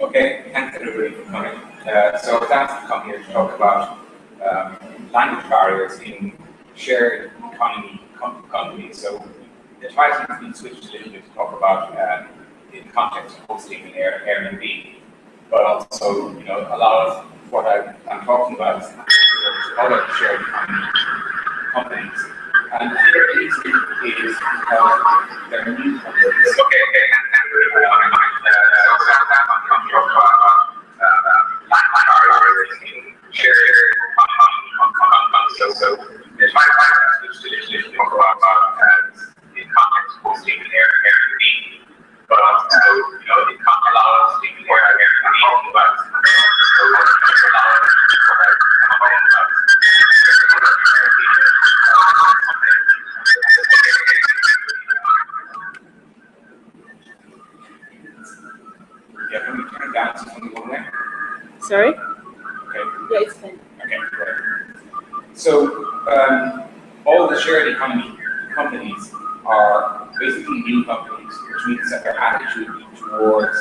Okay, thanks everybody for coming. So that's come here to talk about language barriers in shared economy companies. So the title has been switched a little bit to talk about the context of hosting in Airbnb, but also, you know, a lot of what I'm talking about is other shared economy companies. And the reason is because there are new companies. Sorry? Okay. Yeah, it's fine. Okay, great. So, all the shared economy companies are basically new companies, which means that their attitude towards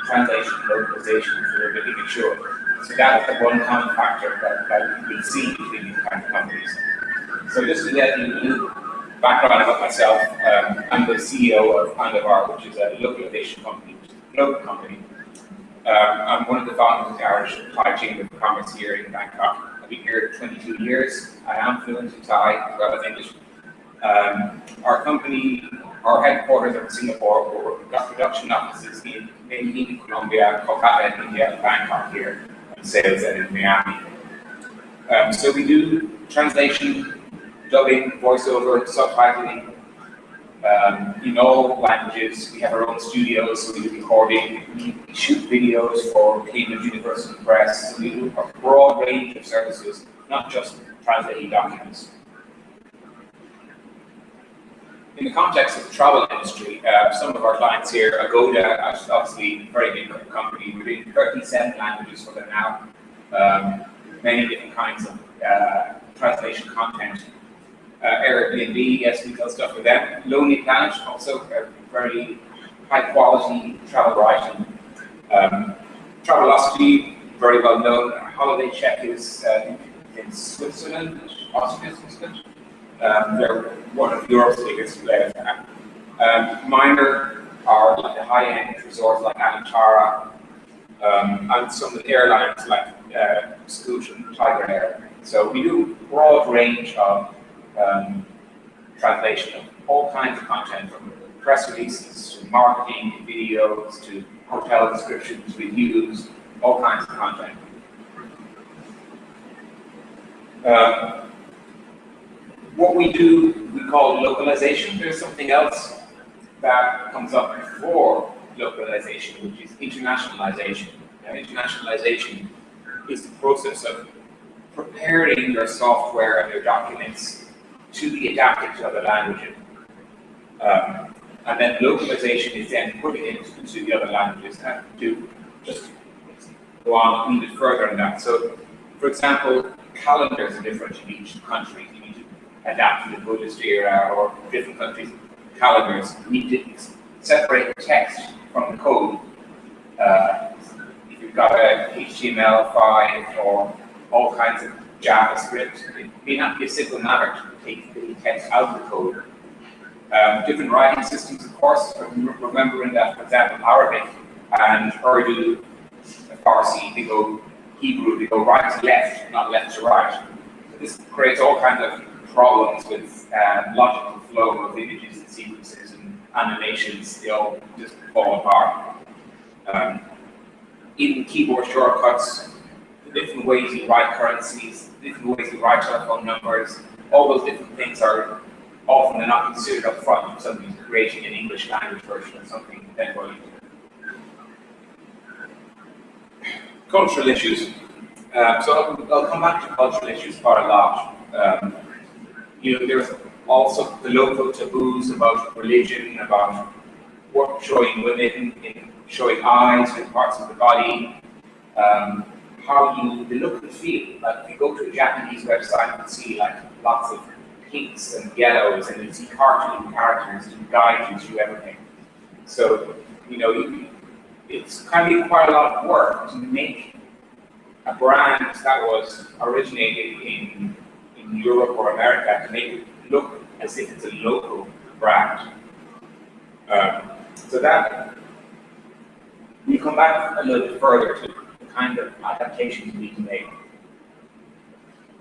translation and localization is a little bit immature. So that's the one common factor that we see between these kind of companies. So just to let you a little background about myself, I'm the CEO of Andavar, which is a localization company, which is a global company. I'm one of the founders of the Irish Thai Chamber of Commerce here in Bangkok. I've been here 22 years. I am fluent in Thai as well as English. Our company, our headquarters are in Singapore, but we've got production offices in Medellin, Colombia, Kolkata in India, and Bangkok here, and sales and in Miami. So we do translation, dubbing, voiceover, subtitling, in all languages. We have our own studios, so we do recording, we shoot videos for Cambridge University Press, so we do a broad range of services, not just translating documents. In the context of the travel industry, some of our clients here, Agoda, is obviously a very big company. We're doing 37 languages for them now, many different kinds of translation content. Airbnb, yes, we sell stuff for them. Lonely Planet, also a very high quality travel writing. Travelocity, very well known. Holiday Check is in Switzerland, Austria, Switzerland. They're one of Europe's biggest players. Minor are like the high-end resorts like Anantara, and some of the airlines like Scoot and Tiger Air. So we do a broad range of translation of all kinds of content, from press releases to marketing, videos to hotel descriptions, reviews, all kinds of content. What we do, we call localization. There's something else that comes up before localization, which is internationalization. Now, internationalization is the process of preparing your software and your documents to be adapted to other languages. And then localization is then putting it into the other languages to just go on a little bit further on that. So, for example, calendars are different in each country. You need to adapt to the Buddhist era, or different countries' calendars. You need to separate the text from the code. If you've got a HTML5 or all kinds of JavaScript, it may not be a simple matter to take the text out of the code. Different writing systems, of course, remembering that, for example, Arabic and Urdu, Farsi, they go Hebrew, they go right to left, not left to right. So this creates all kinds of problems with logical flow of images and sequences and animations. They all just fall apart. Even keyboard shortcuts, the different ways you write currencies, different ways you write telephone numbers, all those different things are often they're not considered up front when somebody's creating an English language version of something. Then cultural issues. So I'll come back to cultural issues quite a lot. There's also the local taboos about religion, about showing women, showing eyes and parts of the body, the look and feel. Like if you go to a Japanese website, you can see like lots of pinks and yellows, and you see cartoon characters to guide you through everything. So, it's kind of quite a lot of work to make a brand that was originated in Europe or America to make it look as if it's a local brand. So that we come back a little bit further to the kind of adaptations we can make.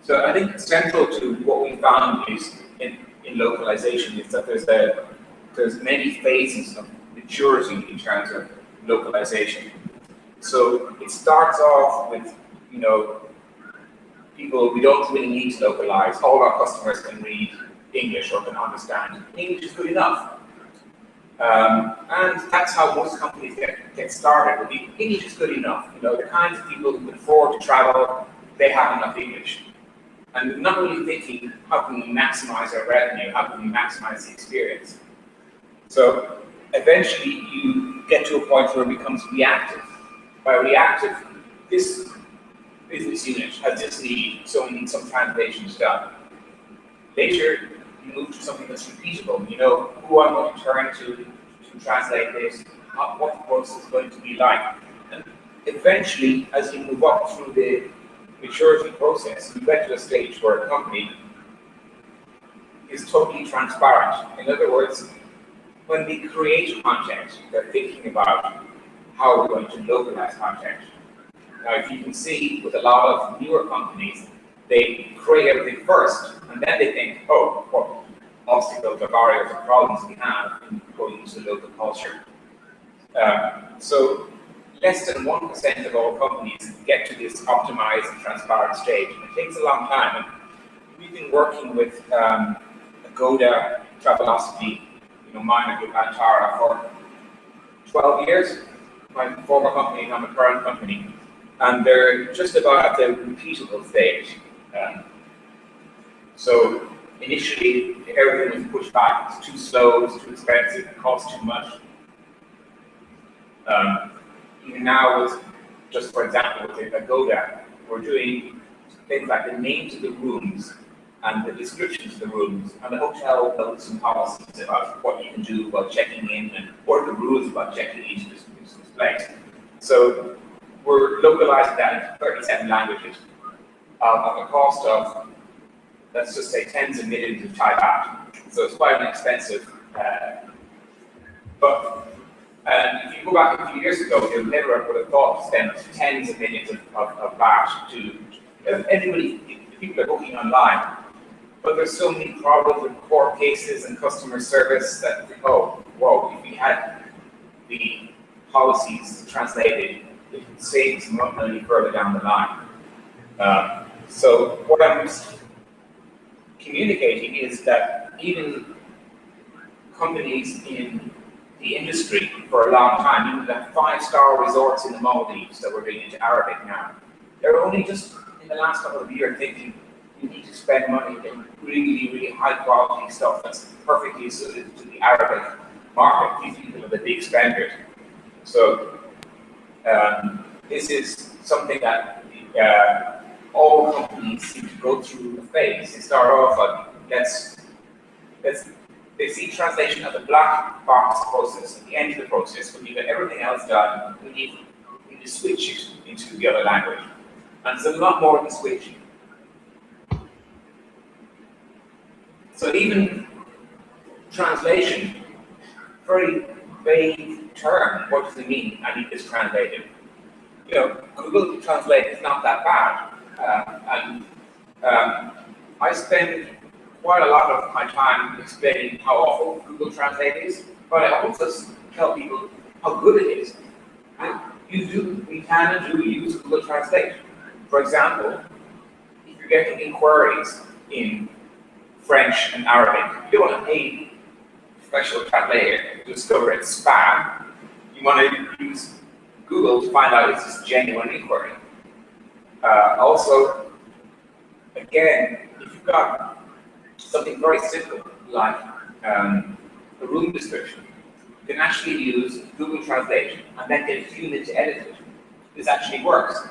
So I think central to what we found is in localization is that there's many phases of maturity in terms of localization. So it starts off with, people, we don't really need to localize. All our customers can read English or can understand. English is good enough. And that's how most companies get started. English is good enough. The kinds of people who can afford to travel, they have enough English. And not really thinking, how can we maximize our revenue? How can we maximize the experience? So eventually you get to a point where it becomes reactive. By reactive, this business unit has this need, so we need some translations done. Later, you move to something that's repeatable. You know who I'm going to turn to translate this, what the process is going to be like. And eventually, as you move up through the maturity process, you get to a stage where a company is totally transparent. In other words, when they create content, they're thinking about how we're going to localize content. Now, if you can see with a lot of newer companies, they create everything first, and then they think, oh, what obstacles or barriers or problems we have in going into the local culture. So less than 1% of all companies get to this optimized and transparent stage. It takes a long time. And we've been working with Agoda, Travelocity, mine and Antara for 12 years, my former company and my current company. And they're just about at the repeatable stage. So initially, everything was pushed back. It's too slow, it's too expensive, it costs too much. Even now, with, just for example, with Agoda, we're doing things like the names of the rooms and the descriptions of the rooms, and the hotel built some policies about what you can do about checking in and what are the rules about checking into this place. So we're localizing that into 37 languages at the cost of, let's just say, tens of millions of Thai baht. So it's quite an expensive, but if you go back a few years ago, you never would have thought to spend tens of millions of baht to everybody. People are booking online, but there's so many problems with court cases and customer service that, oh, whoa, if we had the policies translated, it would save us money further down the line. So what I'm communicating is that even companies in the industry for a long time, even the 5-star resorts in the Maldives that we're doing into Arabic now, they're only just in the last couple of years thinking you need to spend money in really, really high quality stuff that's perfectly suited to the Arabic market. These people are the big spenders. So this is something that all companies seem to go through a phase. They start off on, they see translation as a black box process at the end of the process. When you get everything else done, we need to switch it into the other language. And there's a lot more than switching. So even translation, very vague term, what does it mean? I need this translated. Google Translate is not that bad. I spend quite a lot of my time explaining how awful Google Translate is, but I also tell people how good it is. And we can and do use Google Translate. For example, if you're getting inquiries in French and Arabic, you don't want to pay a professional translator to discover it's spam. You want to use Google to find out if it's a genuine inquiry. Also, again, if you've got something very simple like a room description, you can actually use Google Translate and then get a human to edit it. This actually works.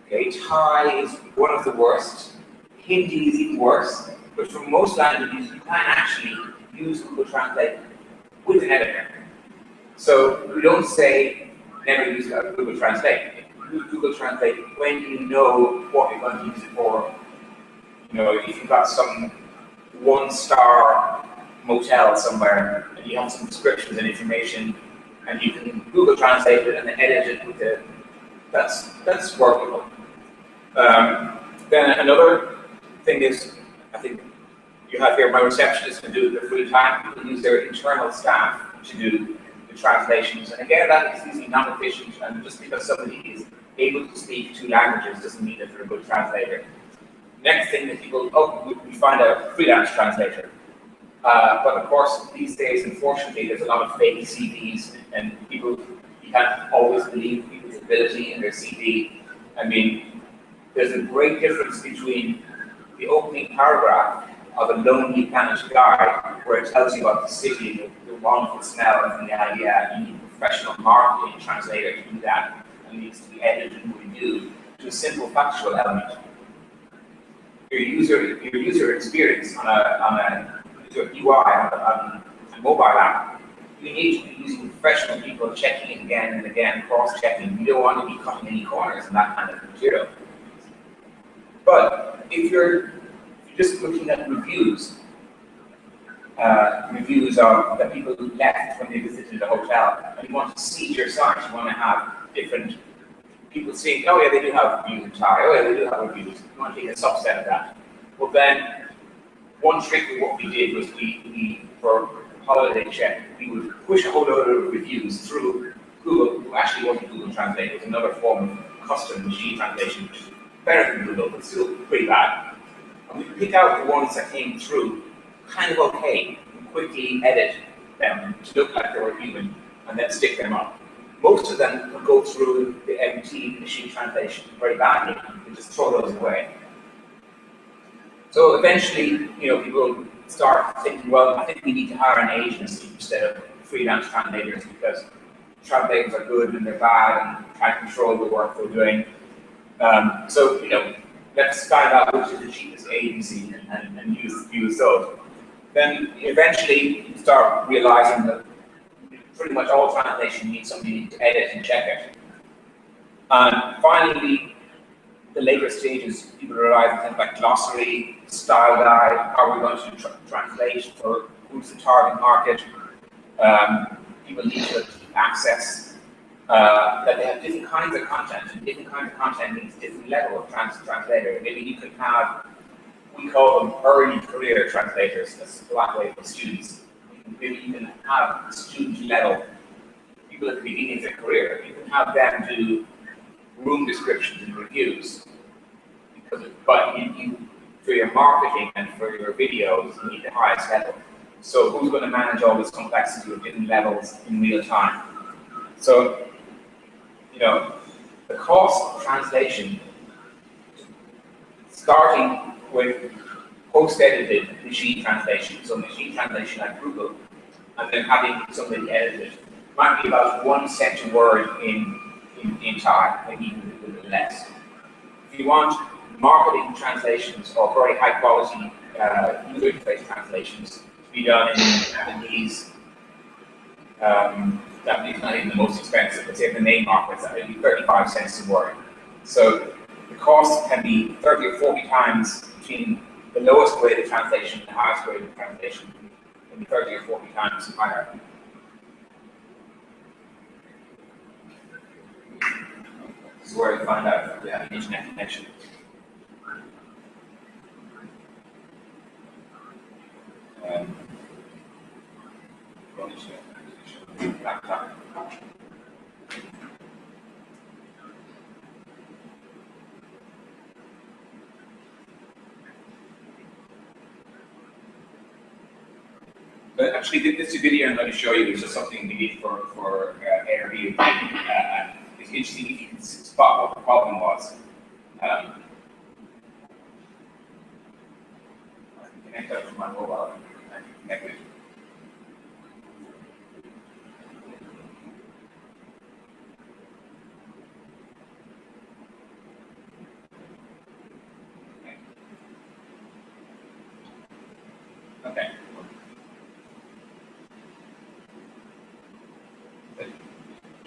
Okay, Thai is one of the worst. Hindi is even worse. But for most languages, you can actually use Google Translate with an editor. So we don't say never use Google Translate. Use Google Translate when you know what you're going to use it for. You know, if you've got some one-star motel somewhere and you have some descriptions and information, and you can Google Translate it and then edit it with it, that's workable. Then another thing is, I think you have here, my receptionist can do it their full time. People use their internal staff to do the translations, and again, that is usually not efficient. And just because somebody is able to speak two languages doesn't mean that they're a good translator. Next thing that people, we find a freelance translator. But of course, these days, unfortunately, there's a lot of fake CVs, and people, you can't always believe people's ability in their CV. I mean, there's a great difference between the opening paragraph of a Lonely Planet guide, where it tells you about the city, the wonderful smell, and the idea. You need a professional marketing translator to do that, and needs to be edited and reviewed, to a simple factual element. Your user experience on a UI, on a mobile app, you need to be using professional people, checking it again and again, cross-checking. You don't want to be cutting any corners in that kind of material. But if you're just looking at reviews, reviews of that people left when they visited a hotel, and you want to seed your site, you want to have different people saying, oh yeah, they do have reviews in Thai, oh yeah, they do have reviews. You want to take a subset of that. Well then, one trick of what we did was we for Holiday Check, we would push a whole load of reviews through Google, who actually wasn't Google Translate, it was another form of custom machine translation, which is better than Google, but still pretty bad. And we pick out the ones that came through kind of okay, and quickly edit them to look like they were human, and then stick them up. Most of them will go through the MT machine translation very badly, and just throw those away. So eventually, people start thinking, well, I think we need to hire an agency instead of freelance translators, because translators are good and they're bad and try to control the work they're doing. So, let's find out which is the cheapest agency and use those. Then eventually you start realizing that pretty much all translation needs somebody to edit and check it. And finally, the later stages, people arrive at things like glossary, style guide, how we're going to translate for who's the target market. People need to access that they have different kinds of content, and different kinds of content needs different level of translator. Maybe you can have, we call them early career translators, that's a black way for students. Maybe you can have student level, people at the beginning of their career, you can have them do room descriptions and reviews. But for your marketing and for your videos, you need the highest level. So who's going to manage all this complexity of different levels in real time? So, the cost of translation, starting with post-edited machine translation, so machine translation like Google, and then having somebody edit it, might be about 1 cent a word in Thai, maybe even a little bit less. If you want marketing translations or very high quality user interface translations to be done in Japanese, Japanese is not even the most expensive, but say the main markets, that would be 35 cents a word. So the cost can be 30 or 40 times between the lowest grade of translation and the highest grade of translation, can be 30 or 40 times higher. This is where you find out if you have an internet connection. Laptop. But actually, this video I'm going to show you is just something we did for Airbnb. It's interesting if you can spot what the problem was. I can connect that to my mobile and connect it. Okay.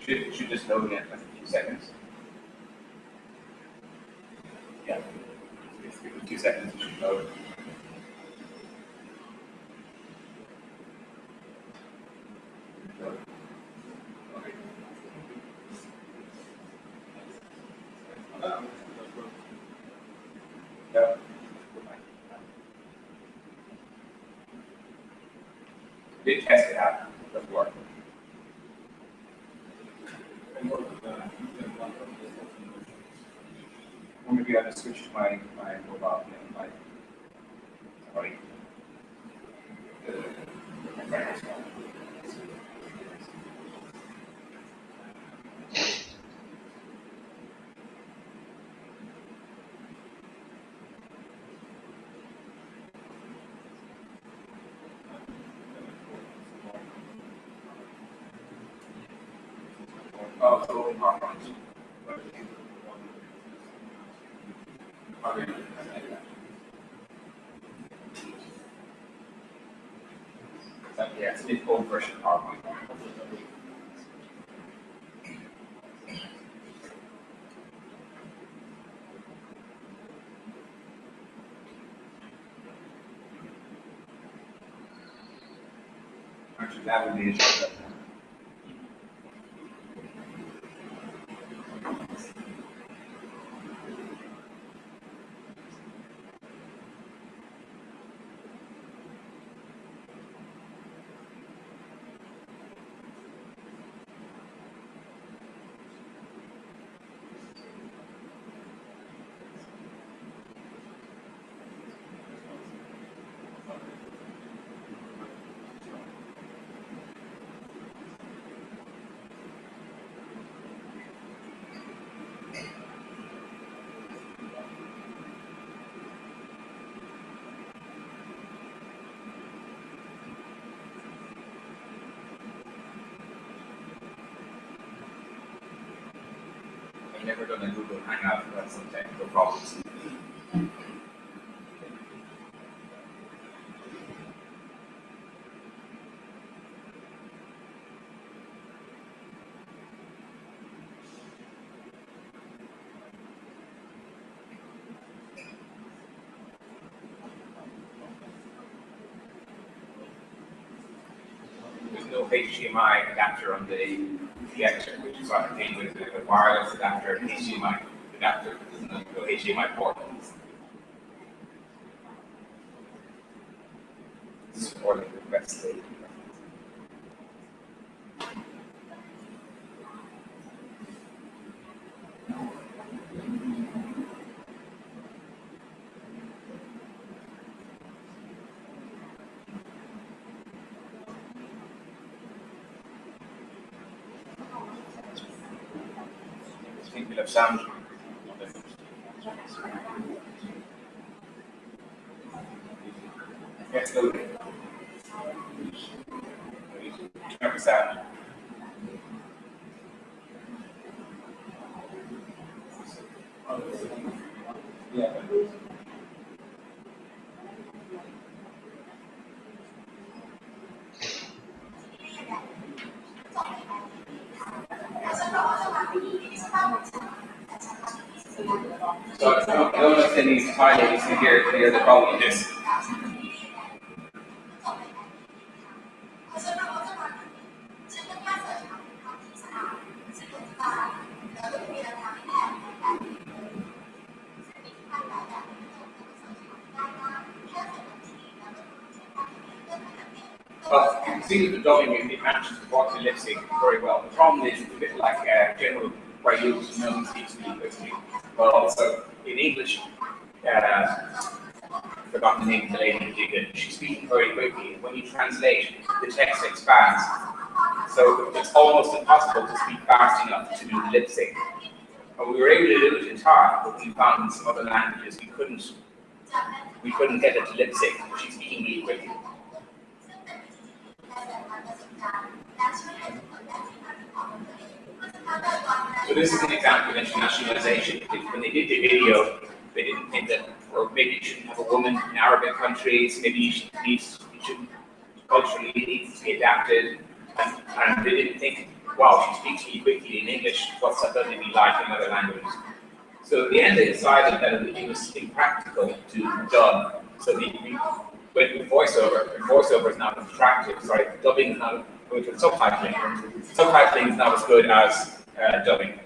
Should just load in a few seconds. Yeah. Just give it 2 seconds, it should load. Yeah. Did test it out before. Or maybe I'll just switch to my mobile and my sorry. Oh, so yeah, it's the old version of PowerPoint. Actually, that would be a shortcut. I've never done a Google Hangout without some technical problems. There's no HDMI adapter on the Ector, which is what I came with a wireless adapter and HDMI adapter. There's no HDMI port. Supporting the best state. I think we'll have sound. Yes, loading. Turn up the sound. Yeah. So I don't know if any high ladies can hear the problem with this. Well, you can see that the dubbing it matches the voice and lip sync very well. The problem is it's a bit like general where you know speaks really quickly, but also in English, I've forgotten the name of the lady who did it. She's speaking very quickly. When you translate, the text expands. So it's almost impossible to speak fast enough to do the lip sync. And we were able to do it in Thai, but we found in some other languages we couldn't get it to lip sync. She's speaking really quickly. So this is an example of internationalization. When they did the video, they didn't think that, or maybe you shouldn't have a woman in Arabic countries, maybe you shouldn't culturally it needs to be adapted, and they didn't think wow, she speaks really quickly in English, what's that going to be like in other languages? So at the end they decided that it was impractical to dub. So we went with voiceover, and voiceover is not as attractive, sorry, dubbing is not good with subtitling. Subtitling is not as good as dubbing.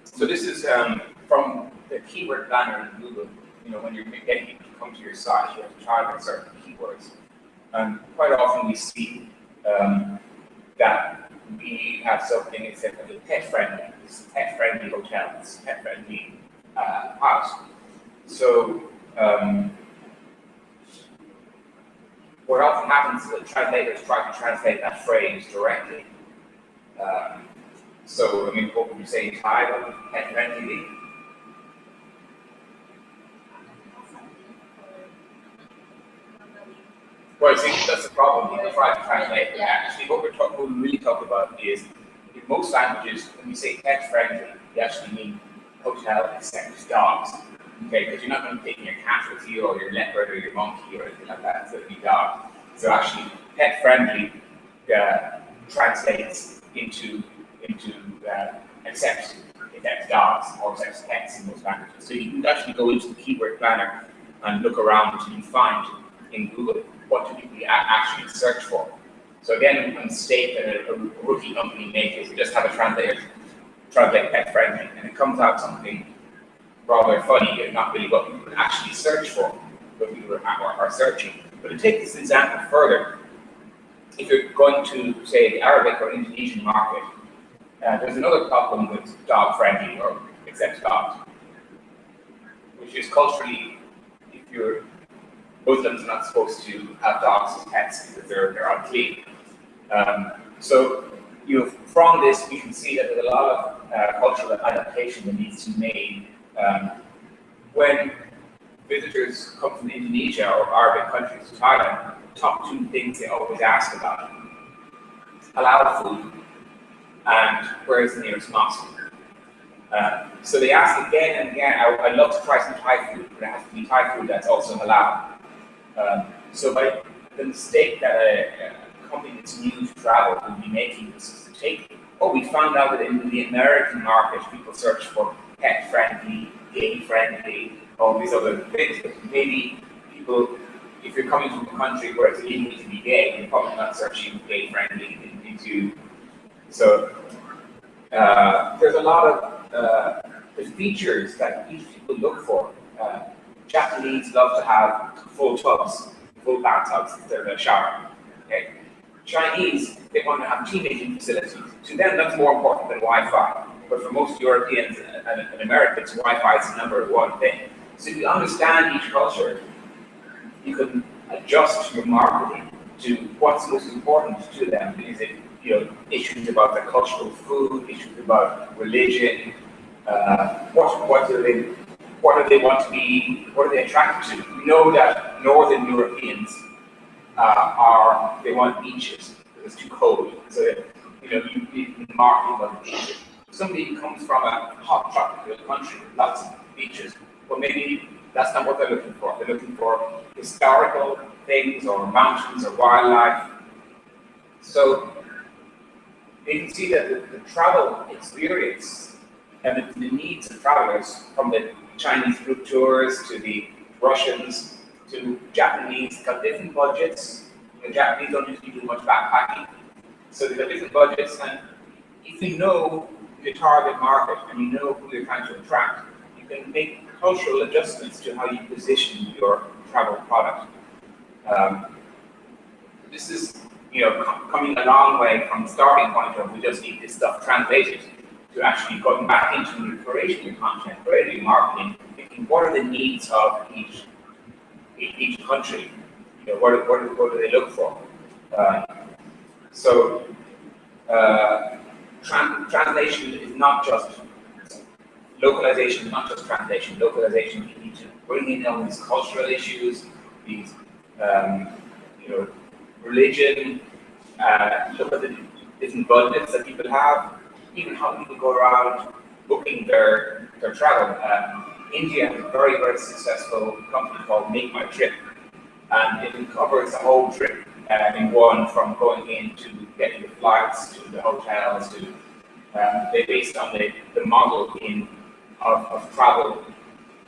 So this is from the keyword planner in Google. You know, when you're getting people to come to your site, you have to target certain keywords. And quite often we see that we have something that says pet-friendly. This is pet-friendly hotel. This is pet-friendly house. So what often happens is that translators try to translate that phrase directly. So, I mean, what would you say is high on pet-friendly? Well, see, that's the problem. People try to translate. Actually, what we really talk about is, in most languages, when we say pet-friendly, we actually mean hotel except dogs. Okay, because you're not going to be taking your cat with you, or your leopard, or your monkey, or anything like that. So it'd be dog. So actually, pet-friendly translates into except dogs or except pets in most languages. So you can actually go into the keyword planner and look around until you find in Google what do people actually search for. So again, a mistake that a rookie company makes is we just have a translator translate pet friendly, and it comes out something rather funny and not really what people actually search for, what people are searching. But to take this example further, if you're going to, say, the Arabic or Indonesian market, there's another problem with dog-friendly or except dogs, which is culturally, if you're Muslims are not supposed to have dogs as pets because they're unclean. So from this, we can see that there's a lot of cultural adaptation that needs to be made when visitors come from Indonesia or Arabic countries to Thailand. Top two things they always ask about: halal food and where is the nearest mosque. So they ask again and again. I'd love to try some Thai food, but it has to be Thai food that's also halal. So by the mistake that a company that's new to travel will be making is to take, we found out that in the American market people search for pet-friendly, gay-friendly, all these other things, but maybe people, if you're coming from a country where it's illegal to be gay, you're probably not searching gay-friendly into. So there's a lot of there's features that each people look for. Japanese love to have full tubs, full bathtubs instead of a shower. Okay? Chinese, they want to have teenaging facilities. To them, that's more important than Wi-Fi. But for most Europeans and Americans, Wi-Fi is the number one thing. So if you understand each culture, you can adjust your marketing to what's most important to them. Is it issues about their cultural food, issues about religion, what do they want to be, what are they attracted to? We know that Northern Europeans they want beaches because it's too cold. So you market about beaches. Somebody who comes from a hot tropical country with lots of beaches, well, maybe that's not what they're looking for. They're looking for historical things or mountains or wildlife. So you can see that the travel experience and the needs of travelers, from the Chinese group tours to the Russians to Japanese, got different budgets. The Japanese don't usually do much backpacking, so they've got different budgets. And if you know your target market and you know who you're trying to attract, you can make cultural adjustments to how you position your travel product. This is coming a long way from the starting point of we just need this stuff translated to actually going back into creating your content, creating your marketing, thinking what are the needs of each country. You know, what do they look for? So translation is not just localization, is not just translation. Localization, you need to bring in all these cultural issues, these you know, religion. Look at the different budgets that people have, even how people go around booking their travel. India has a very successful company called Make My Trip, and it covers the whole trip in one, from going in to getting the flights to the hotels to they're based on the model of travel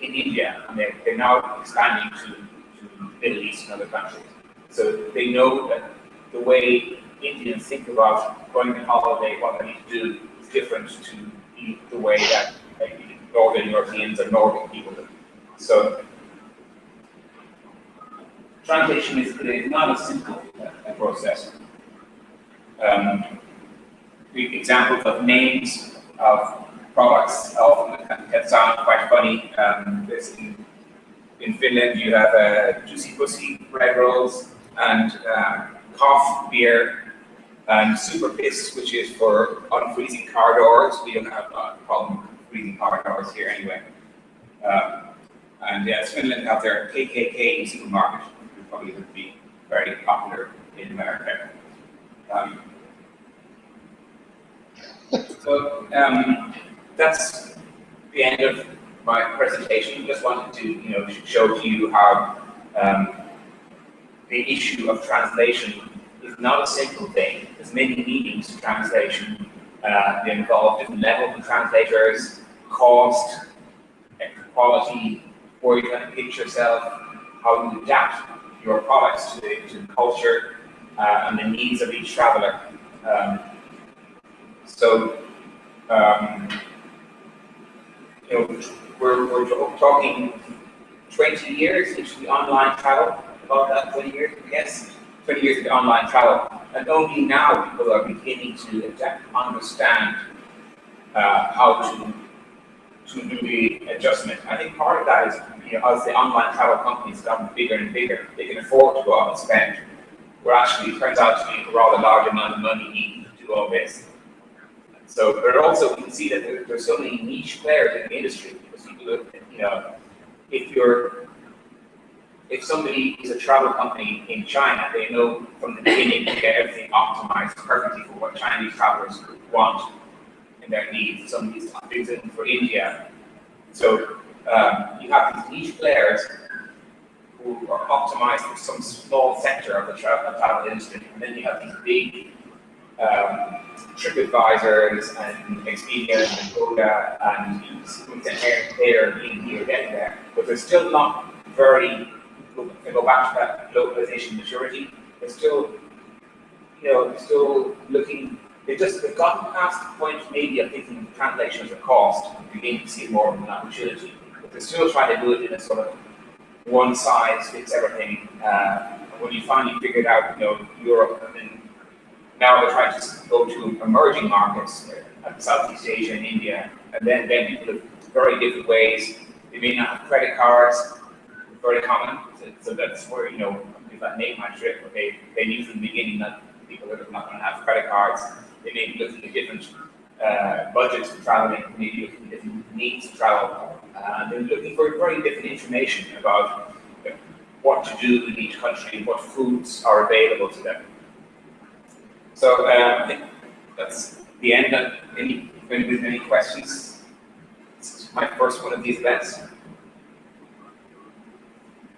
in India, and they're now expanding to the Middle East and other countries. So they know that the way Indians think about going on holiday, what they need to do, is different to the way that Northern Europeans or Northern people do. So translation is not a simple process. The examples of names of products often can sound quite funny. In Finland, you have Juicy Pussy bread rolls, and Cough beer, and Super Piss, which is for unfreezing car doors. We don't have a problem with freezing car doors here anyway. And yes, Finland have their KKK supermarket, which probably would be very popular in America. So that's the end of my presentation. Just wanted to, show to you how the issue of translation is not a simple thing. There's many meanings to translation. They involve different levels of translators, cost, quality, where you kind of pitch yourself, how you adapt your products to the culture and the needs of each traveler. We're talking 20 years into the online travel, about that 20 years, yes, 20 years into online travel, and only now people are beginning to understand how to do the adjustment. I think part of that is, as the online travel companies gotten bigger and bigger, they can afford to go out and spend. Where actually it turns out to be a rather large amount of money needed to do all this. So, but also we can see that there's so many niche players in the industry. Because people, if somebody is a travel company in China, they know from the beginning to get everything optimized perfectly for what Chinese travelers want and their needs. Somebody's doing for India. So you have these niche players who are optimized for some small sector of the travel industry, and then you have these big TripAdvisors and Expedia and Agoda and Air being here getting there, but they're still not very. To go back to that localization maturity, they're still, still looking. They've gotten past the point maybe of thinking translation as a cost, and beginning to see it more of an opportunity. But they're still trying to do it in a sort of one size fits everything. When you finally figured out, Europe, and then now they're trying to go to emerging markets, Southeast Asia and India, and then people have very different ways. They may not have credit cards, very common. So that's where, companies like Make My Trip, okay, they knew from the beginning that people are not going to have credit cards. They may be looking at different budgets for traveling, maybe looking at different needs to travel. They're looking for very different information about what to do in each country, what foods are available to them. So I think that's the end. Any questions? This is my first one of these events.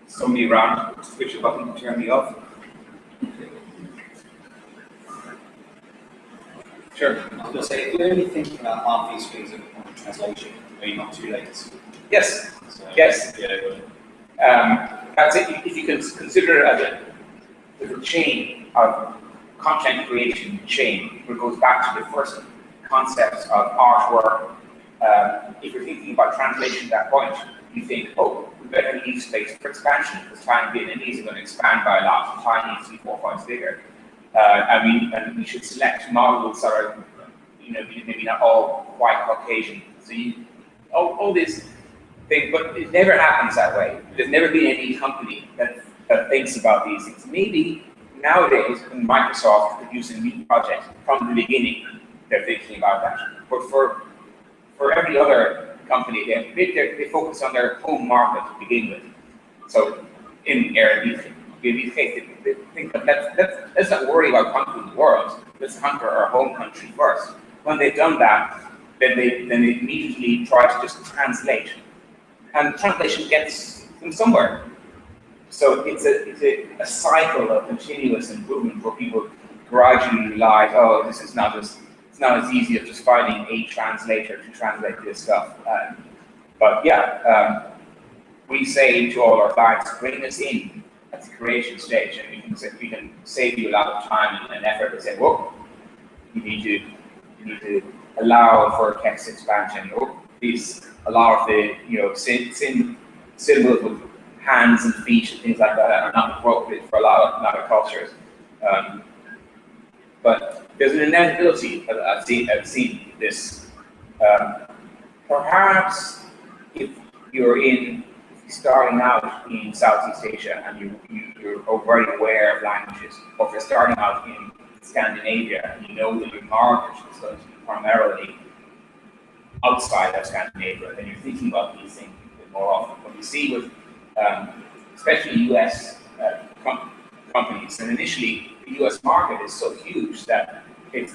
Somebody around, switch a button to turn me off. Sure. I was going to say, if we're only thinking about half these things in translation, are you not too late? Yes. So, Yes. Yeah. That's it. If you can consider it as a chain of content creation chain, it goes back to the first concepts of artwork. If you're thinking about translation at that point, you think, oh, we better leave space for expansion because Thai Vietnamese are going to expand by a lot. Thai needs to be 4 points bigger. And we should select models that are maybe not all quite Caucasian. So all this thing, but it never happens that way. There's never been any company that thinks about these things. Maybe nowadays, when Microsoft is producing new projects from the beginning, they're thinking about that. But for every other company, they focus on their home market to begin with. So in these cases, they think that let's not worry about conquering the world. Let's conquer our home country first. When they've done that, then they immediately try to just translate, and translation gets them somewhere. So it's a cycle of continuous improvement where people gradually realize, oh, this is not as it's not as easy as just finding a translator to translate this stuff. But yeah, we say to all our clients, bring us in at the creation stage, and we can save you a lot of time and effort. And say, well, you need to allow for text expansion. Oh, please allow the symbols with hands and feet and things like that are not appropriate for a lot of cultures. But there's an inevitability. I've seen this. Perhaps if you're starting out in Southeast Asia and you're very aware of languages, or if you're starting out in Scandinavia and you know that your market is going to be primarily outside of Scandinavia, then you're thinking about these things a bit more often. What you see with especially US companies, and initially the US market is so huge that they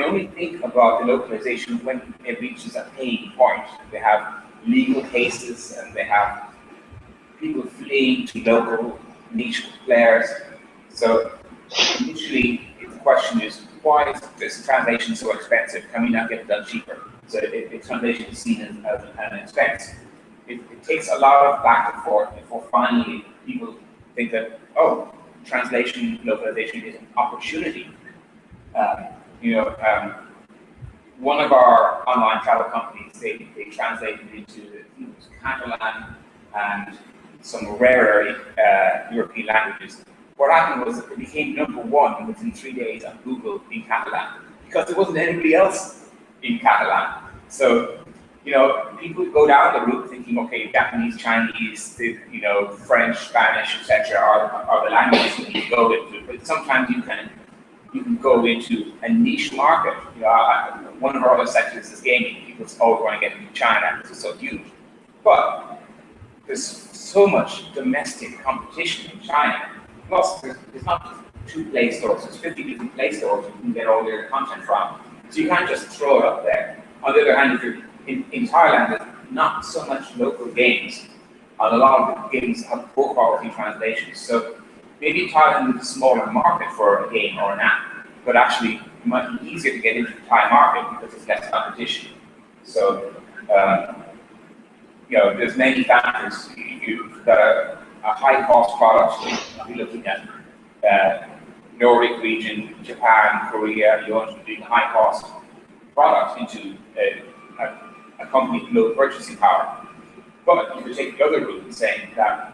only think about the localization when it reaches a pain point. They have legal cases and they have people fleeing to local niche players. So initially the question is, why is this translation so expensive? Can we not get it done cheaper? So the translation is seen as an expense. It takes a lot of back and forth before finally people think that, oh, translation, localization is an opportunity. One of our online travel companies, they translated into Catalan and some rarer European languages. What happened was that it became #1 within 3 days on Google in Catalan because there wasn't anybody else in Catalan. So, people go down the route thinking, okay, Japanese, Chinese, French, Spanish, etc. are the languages that you go into. But sometimes you can go into a niche market. One of our other sectors is gaming. People always want to get into China because it's so huge. But there's so much domestic competition in China. Plus, there's not just 2 Play stores. There's 50 different Play stores you can get all your content from. So you can't just throw it up there. On the other hand, if you're in Thailand, there's not so much local games. And a lot of the games have poor quality translations. So maybe Thailand is a smaller market for a game or an app, but actually it might be easier to get into the Thai market because there's less competition. So, there's many factors. You've got a high-cost product. You're looking at Nordic region, Japan, Korea. You want to be doing high-cost products into a company with low purchasing power. But you could take the other route and saying that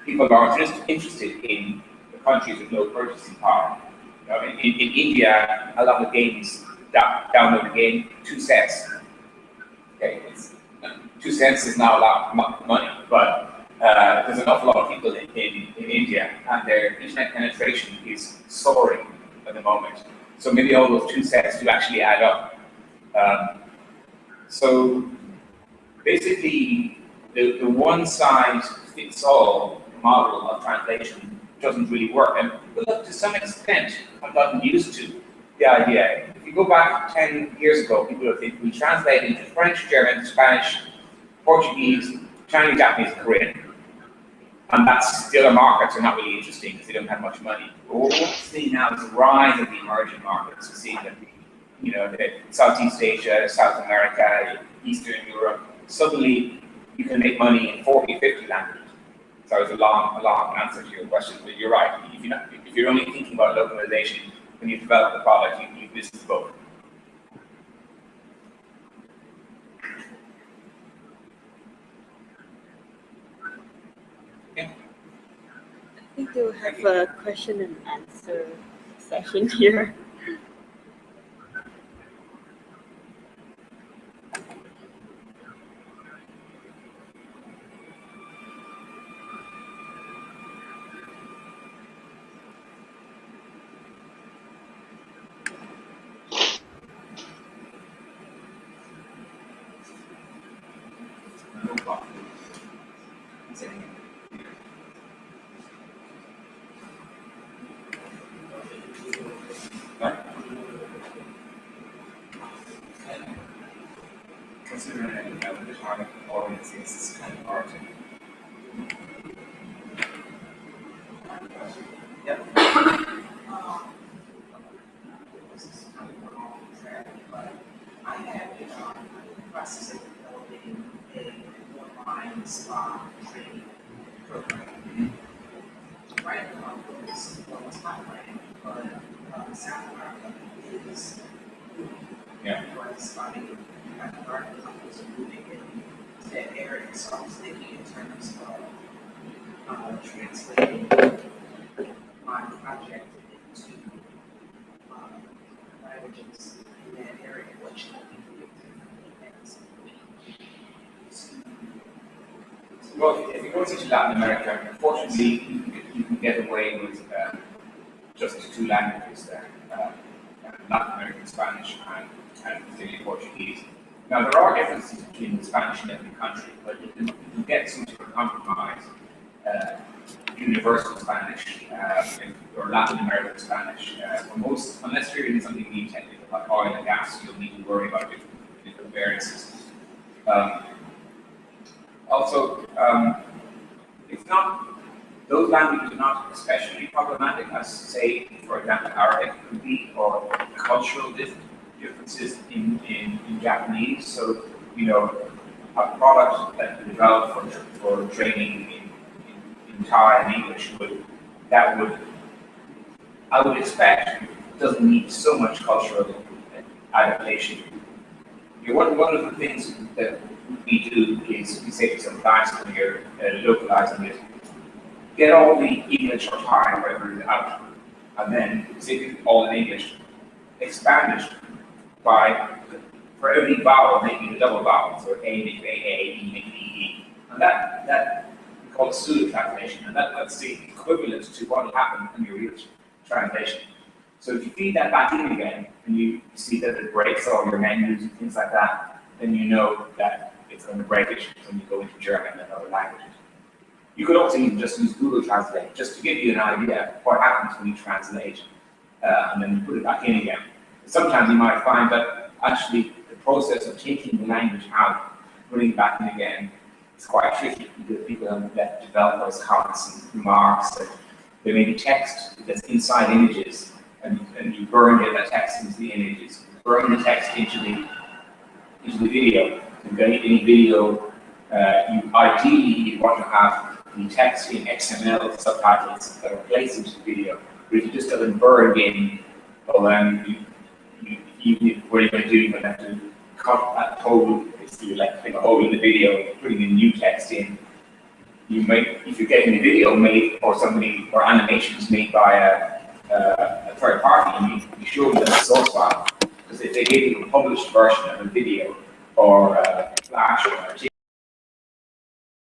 people aren't just interested in the countries with low purchasing power. In India, a lot of games download a game 2 cents. Okay, 2 cents is not a lot of money, but there's an awful lot of people in India, and their internet penetration is soaring at the moment. So maybe all those 2 cents do actually add up. So basically, the one-size-fits-all model of translation doesn't really work. And to some extent, I've gotten used to the idea. If you go back 10 years ago, people would think we translate into French, German, Spanish, Portuguese, Chinese, Japanese, and Korean. And that's the other markets are not really interesting because they don't have much money. But what we're seeing now is the rise of the emerging markets. We're seeing that Southeast Asia, South America, Eastern Europe, suddenly you can make money in 40, 50 languages. So it's a long answer to your question, but you're right. If you're only thinking about localization when you develop the product, you miss the boat. I think to have a question and answer session here. No problem. Right. Considering that the target audience is kind of hard to. Yep. I have been in the process of developing a online spa training program. Right now, this is my plan, but South Africa is spotting articles moving into that area. So I was thinking in terms of translating my project into languages in that area, what should I be doing Well, if you go to Latin America, unfortunately, you can get away with just two languages there, Latin American Spanish and particularly Portuguese. Now, there are differences between the Spanish in every country, but you can get some sort of compromise. Universal Spanish or Latin American Spanish. For most, unless you're in something really technical like oil and gas, you'll need to worry about different variances. Also, it's not, those languages are not especially problematic as, say, for example, Arabic could be, or cultural differences in Japanese. So, you know, a product that you develop for training in Thai and English I would expect, doesn't need so much cultural adaptation. One of the things that we do is we say to some clients when you're localizing it, get all the English or Thai, whatever is out, and then say all in English, expand it by, for every vowel, making a double vowel, so A makes A, E makes E, and that we call it pseudo translation, and that's the equivalent to what will happen in your real translation. So if you feed that back in again, and you see that it breaks all your menus and things like that, then you know that it's going to break it when you go into German and other languages. You could also even just use Google Translate, just to give you an idea of what happens when you translate, and then you put it back in again. Sometimes you might find that actually the process of taking the language out, putting it back in again, is quite tricky, because people have let developers comments and remarks that there may be text that's inside images, and you burn that text into the images, burn the text into the video. If any video, ideally you want to have the text in XML subtitles that are placed into the video. But if you just have them burned in, well then what are you going to do? You're going to have to cut that hole, basically like a hole in the video, putting in new text in. You might, if you're getting a video made or somebody or animations made by a third party, you show them the source file, because if they give you a published version of a video or a Flash or a